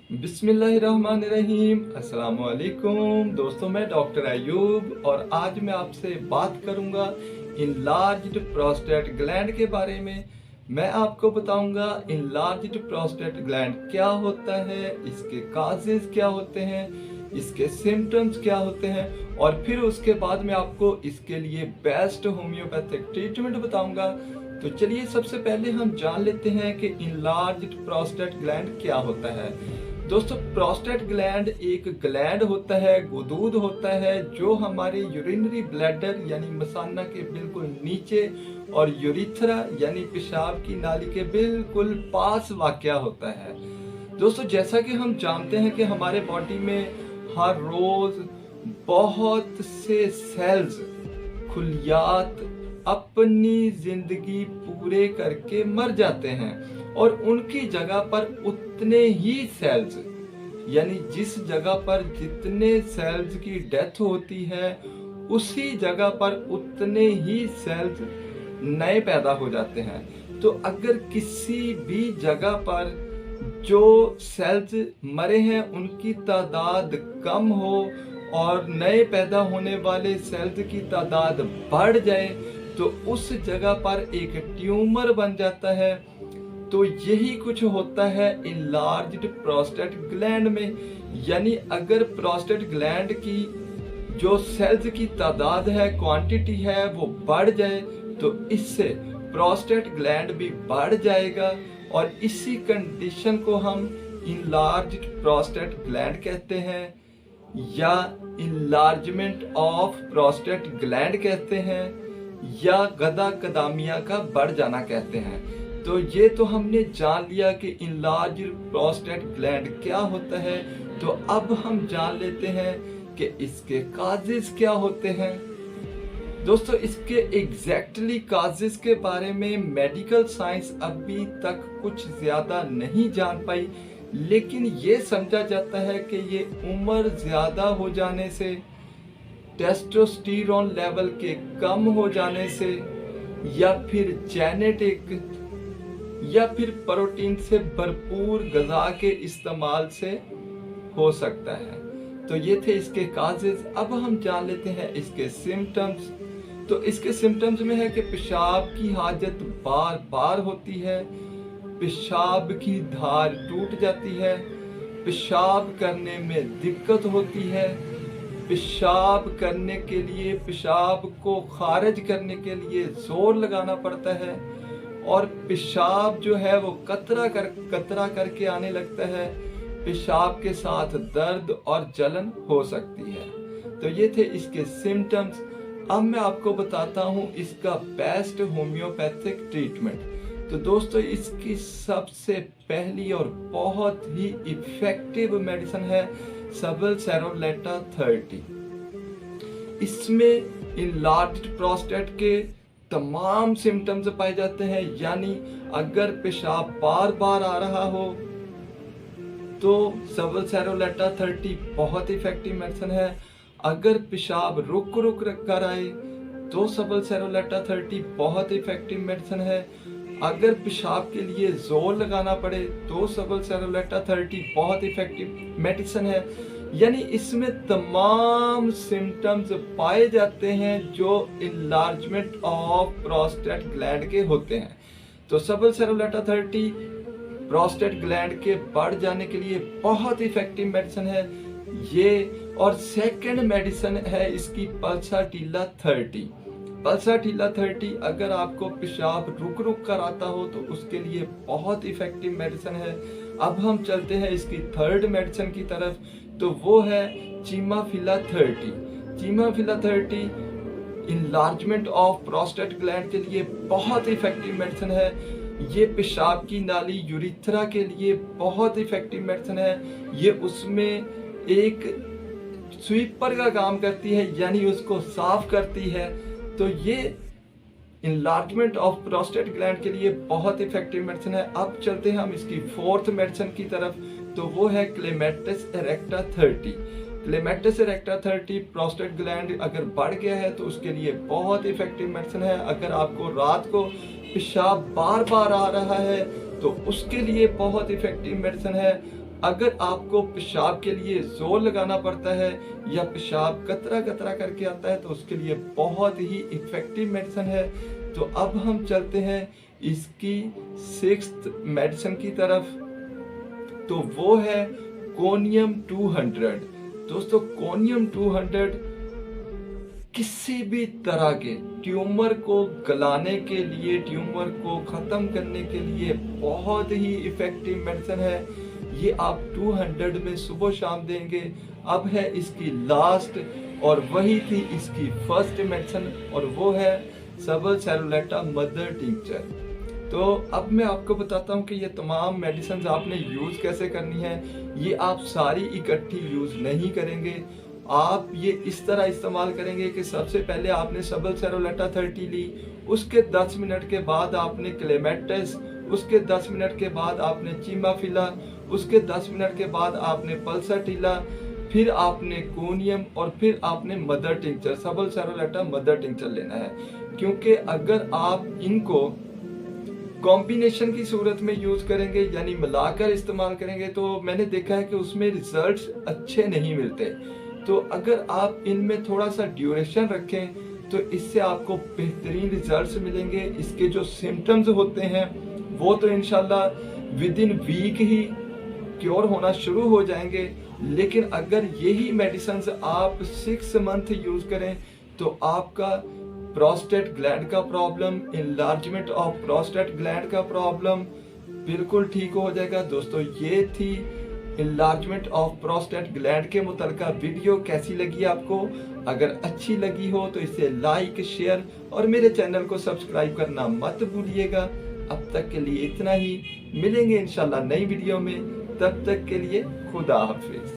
बिस्मिल्लाहिर्रहमानिर्रहीम। अस्सलाम वालेकुम दोस्तों, मैं डॉक्टर अयूब और आज मैं आपसे बात करूंगा इनलार्ज्ड प्रोस्टेट ग्लैंड के बारे में। मैं आपको बताऊंगा इनलार्ज्ड प्रोस्टेट ग्लैंड क्या होता है, इसके काजेज क्या होते हैं, इसके सिम्टम्स क्या होते हैं और फिर उसके बाद मैं आपको इसके लिए बेस्ट होम्योपैथिक ट्रीटमेंट बताऊंगा। तो चलिए सबसे पहले हम जान लेते हैं कि इनलार्ज्ड प्रोस्टेट ग्लैंड क्या होता है। दोस्तों, प्रोस्टेट ग्लैंड एक ग्लैंड होता है, गुदूद होता है जो हमारे यूरिनरी ब्लैडर यानी मसाना के बिल्कुल नीचे और यूरिथ्रा यानी पेशाब की नाली के बिल्कुल पास वाक़या होता है। दोस्तों, जैसा कि हम जानते हैं कि हमारे बॉडी में हर रोज बहुत से सेल्स खुलियात अपनी जिंदगी पूरे करके मर जाते हैं और उनकी जगह पर उतने ही सेल्स यानी जिस जगह पर जितने सेल्स की डेथ होती है उसी जगह पर उतने ही सेल्स नए पैदा हो जाते हैं। तो अगर किसी भी जगह पर जो सेल्स मरे हैं उनकी तादाद कम हो और नए पैदा होने वाले सेल्स की तादाद बढ़ जाए तो उस जगह पर एक ट्यूमर बन जाता है। तो यही कुछ होता है इनलार्ज्ड प्रोस्टेट ग्लैंड में। यानी अगर प्रोस्टेट ग्लैंड की जो सेल्स की तादाद है, क्वांटिटी है, वो बढ़ जाए तो इससे प्रोस्टेट ग्लैंड भी बढ़ जाएगा और इसी कंडीशन को हम इनलार्ज्ड प्रोस्टेट ग्लैंड कहते हैं या इनलार्जमेंट ऑफ प्रोस्टेट ग्लैंड कहते हैं या गदा कदामिया का बढ़ जाना कहते हैं। तो ये तो हमने जान लिया कि इनलार्ज्ड प्रोस्टेट ग्लैंड क्या होता है। तो अब हम जान लेते हैं कि इसके काजेस क्या होते हैं। दोस्तों, इसके एग्जैक्टली काजेस के बारे में मेडिकल साइंस अभी तक कुछ ज्यादा नहीं जान पाई, लेकिन ये समझा जाता है कि ये उम्र ज्यादा हो जाने से, टेस्टोस्टेरोन लेवल के कम हो जाने से या फिर जेनेटिक या फिर प्रोटीन से भरपूर ग़िज़ा के इस्तेमाल से हो सकता है। तो ये थे इसके काजेज। अब हम जान लेते हैं इसके सिम्टम्स। तो इसके सिम्टम्स में है कि पेशाब की हाजत बार बार होती है, पेशाब की धार टूट जाती है, पेशाब करने में दिक्कत होती है, पेशाब करने के लिए, पेशाब को खारिज करने के लिए जोर लगाना पड़ता है और पेशाब जो है वो कतरा करके आने लगता है। पेशाब के साथ दर्द और जलन हो सकती है। तो ये थे इसके सिम्टम्स। अब मैं आपको बताता हूँ इसका बेस्ट होम्योपैथिक ट्रीटमेंट। तो दोस्तों, इसकी सबसे पहली और बहुत ही इफेक्टिव मेडिसिन है सबलसेरोलेटा 30। इसमें इनलार्ज्ड प्रोस्टेट के तमाम सिम्टम्स पाए जाते हैं। यानी अगर पेशाब बार बार आ रहा हो तो सबलसेरोलेटा 30 बहुत इफेक्टिव मेडिसिन है। अगर पेशाब रुक रुक कर आए तो सबलसेरोलेटा 30 बहुत इफेक्टिव मेडिसिन है। अगर पेशाब के लिए जोर लगाना पड़े तो सबलसेरोलेटा 30 बहुत इफेक्टिव मेडिसिन है। यानी इसमें तमाम सिम्टम्स पाए जाते हैं जो इनलार्जमेंट ऑफ प्रोस्टेट ग्लैंड के होते हैं। तो सबलसेरोलेटा 30 प्रोस्टेट ग्लैंड के बढ़ जाने के लिए बहुत इफेक्टिव मेडिसिन है ये। और सेकंड मेडिसिन है इसकी पल्साटिला 30। पल्साटिला 30 अगर आपको पेशाब रुक रुक कर आता हो तो उसके लिए बहुत इफेक्टिव मेडिसिन है। अब हम चलते हैं इसकी थर्ड मेडिसिन की तरफ, तो वो है चिमाफिला 30। चिमाफिला 30 इनलार्जमेंट ऑफ प्रोस्टेट ग्लैंड के लिए बहुत इफेक्टिव मेडिसिन है। ये पेशाब की नाली यूरिथ्रा के लिए बहुत इफेक्टिव मेडिसिन है। ये उसमें एक स्वीपर का काम करती है, यानी उसको साफ करती है। तो ये इनलार्जमेंट ऑफ प्रोस्टेट ग्लैंड के लिए बहुत इफेक्टिव मेडिसिन है। अब चलते हैं हम इसकी फोर्थ मेडिसिन की तरफ, तो वो है clematis erecta 30। Clematis erecta 30 prostate gland अगर बढ़ गया है तो उसके लिए बहुत इफेक्टिव मेडिसिन है। अगर आपको रात को पेशाब बार बार आ रहा है तो उसके लिए बहुत इफेक्टिव मेडिसिन है। अगर आपको पेशाब के लिए जोर लगाना पड़ता है या पेशाब कतरा कतरा करके आता है तो उसके लिए बहुत ही इफेक्टिव मेडिसिन है। तो अब हम चलते हैं इसकी 6th मेडिसिन की तरफ। तो वो है कोनियम 200। दोस्तों कोनियम 200 किसी भी तरह के ट्यूमर को गलाने के लिए, ट्यूमर को ख़त्म करने के लिए बहुत ही इफ़ेक्टिव मेडिसिन है। ये आप 200 में सुबह शाम देंगे। अब है इसकी लास्ट और वही थी इसकी फर्स्ट मेडिसिन और वो है सबल सेरुलेटा मदर टिंचर। तो अब मैं आपको बताता हूँ कि ये तमाम मेडिसिन आपने यूज़ कैसे करनी है। ये आप सारी इकट्ठी यूज़ नहीं करेंगे, आप ये इस तरह इस्तेमाल करेंगे कि सबसे पहले आपने सबल सेरुलेटा 30 ली, उसके 10 मिनट के बाद आपने क्लेमेटिस, उसके 10 मिनट के बाद आपने चिमाफिला, उसके 10 मिनट के बाद आपने पल्साटिला, फिर आपने कोनियम और फिर आपने मदर टिंचर, सबल सेरुलेटा मदर टिंचर लेना है। क्योंकि अगर आप इनको कॉम्बिनेशन की सूरत में यूज़ करेंगे यानी मिलाकर इस्तेमाल करेंगे तो मैंने देखा है कि उसमें रिजल्ट्स अच्छे नहीं मिलते। तो अगर आप इनमें थोड़ा सा ड्यूरेशन रखें तो इससे आपको बेहतरीन रिजल्ट्स मिलेंगे। इसके जो सिम्टम्स होते हैं वो तो इंशाल्लाह विद इन वीक ही क्योर होना शुरू हो जाएंगे, लेकिन अगर यही मेडिसिन आप 6 मंथ यूज़ करें तो आपका प्रोस्टेट ग्लैंड का problem, enlargement of prostate gland का प्रॉब्लम बिल्कुल ठीक हो जाएगा। दोस्तों ये थी इनलार्जमेंट ऑफ प्रोस्टेट ग्लैंड के मुतल्लिका वीडियो। कैसी लगी आपको? अगर अच्छी लगी हो तो इसे लाइक, शेयर और मेरे चैनल को सब्सक्राइब करना मत भूलिएगा। अब तक के लिए इतना ही, मिलेंगे इंशाल्लाह नई वीडियो में। तब तक के लिए खुदा हाफिज।